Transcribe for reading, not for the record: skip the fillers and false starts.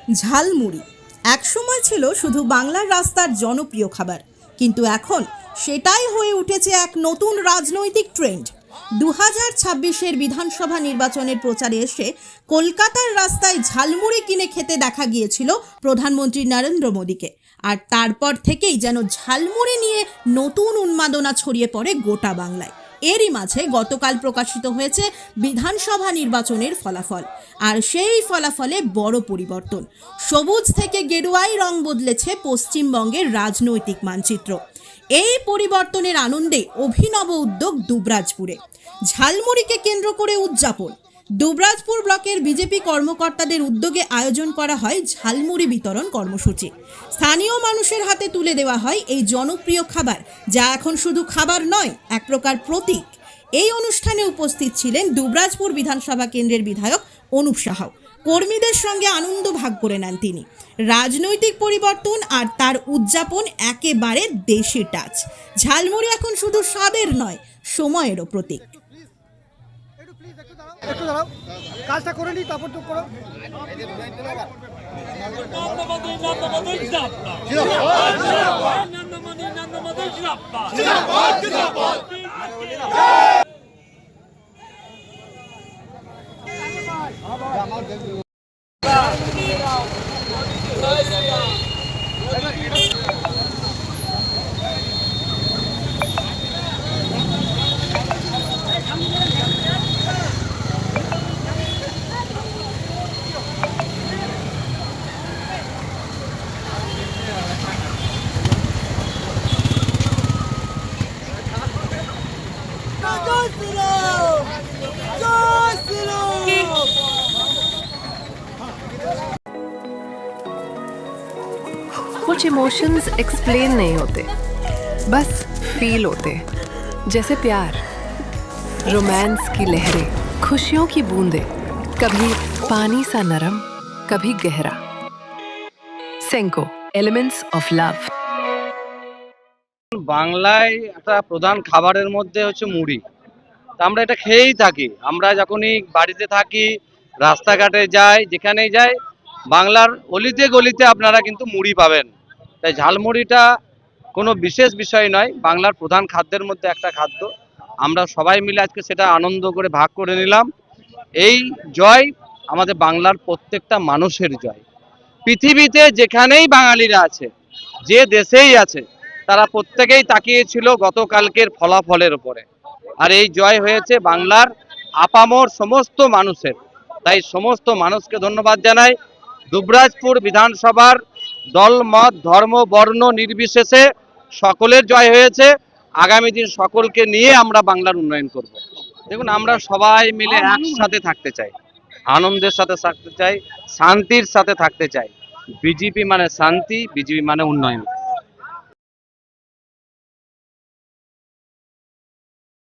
ঝালমুড়ি একসময় ছিল শুধু বাংলার রাস্তার জনপ্রিয় খাবার, কিন্তু এখন সেটাই হয়ে উঠেছে এক নতুন রাজনৈতিক ট্রেন্ড। 2026-এর বিধানসভা নির্বাচনের প্রচারে এসে কলকাতার রাস্তায় ঝালমুড়ি কিনে খেতে দেখা গিয়েছিল প্রধানমন্ত্রী নরেন্দ্র মোদীকে। আর তারপর থেকেই যেন ঝালমুড়ি নিয়ে নতুন উন্মাদনা ছড়িয়ে পড়ে গোটা বাংলায়। এরই মাঝে গতকাল প্রকাশিত হয়েছে বিধানসভা নির্বাচনের ফলাফল, আর সেই ফলাফলে বড় পরিবর্তন। সবুজ থেকে গেরুয়ায় রং বদলেছে পশ্চিমবঙ্গের রাজনৈতিক মানচিত্র। এই পরিবর্তনের আনন্দে অভিনব উদ্যোগ দুবরাজপুরে। ঝালমুড়িকে কেন্দ্র করে উদযাপন। দুবরাজপুর ব্লকের বিজেপি কর্মকর্তাদের উদ্যোগে আয়োজন করা হয় ঝালমুড়ি বিতরণ কর্মসূচি। স্থানীয় মানুষের হাতে তুলে দেওয়া হয় এই জনপ্রিয় খাবার, যা এখন শুধু খাবার নয়, এক প্রকার প্রতীক। এই অনুষ্ঠানে উপস্থিত ছিলেন দুবরাজপুর বিধানসভা কেন্দ্রের বিধায়ক অনুপ সাহা। কর্মীদের সঙ্গে আনন্দ ভাগ করে নেন তিনি। রাজনৈতিক পরিবর্তন আর তার উদযাপন একেবারে দেশি টাচ। ঝালমুড়ি এখন শুধু স্বাদের নয়, সময়েরও প্রতীক। একটু দাঁড়াও, কাজটা করে নি, তারপর তো করো। कुछ इमोशंस एक्सप्लेन नहीं होते, बस फील होते, जैसे प्यार, रोमांस की लहरें, खुशियों की बूंदें, कभी पानी सा नरम, कभी गहरा। Senco elements of love. বাংলায় একটা প্রধান খাবারের মধ্যে হচ্ছে মুড়ি। তা আমরা এটা খেয়েই থাকি। আমরা যখনই বাড়িতে থাকি, রাস্তাঘাটে যাই, যেখানেই যাই, বাংলার অলিতে গলিতে আপনারা কিন্তু মুড়ি পাবেন। তাই ঝালমুড়িটা কোনো বিশেষ বিষয় নয়, বাংলার প্রধান খাদ্যের মধ্যে একটা খাদ্য। আমরা সবাই মিলে আজকে সেটা আনন্দ করে ভাগ করে নিলাম। এই জয় আমাদের বাংলার প্রত্যেকটা মানুষের জয়। পৃথিবীতে যেখানেই বাঙালিরা আছে, যে দেশেই আছে, তারা প্রত্যেকেই তাকিয়েছিল গতকালকের ফলাফলের উপরে। আর এই জয় হয়েছে বাংলার আপামর সমস্ত মানুষের। তাই সমস্ত মানুষকে ধন্যবাদ জানাই। দুবরাজপুর বিধানসভার দল মত ধর্ম বর্ণ নির্বিশেষে সকলের জয় হয়েছে। আগামী দিন সকলকে নিয়ে আমরা বাংলার উন্নয়ন করব। দেখুন, আমরা সবাই মিলে একসাথে থাকতে চাই, আনন্দের সাথে থাকতে চাই, শান্তির সাথে থাকতে চাই। বিজেপি মানে শান্তি, বিজেপি মানে উন্নয়ন।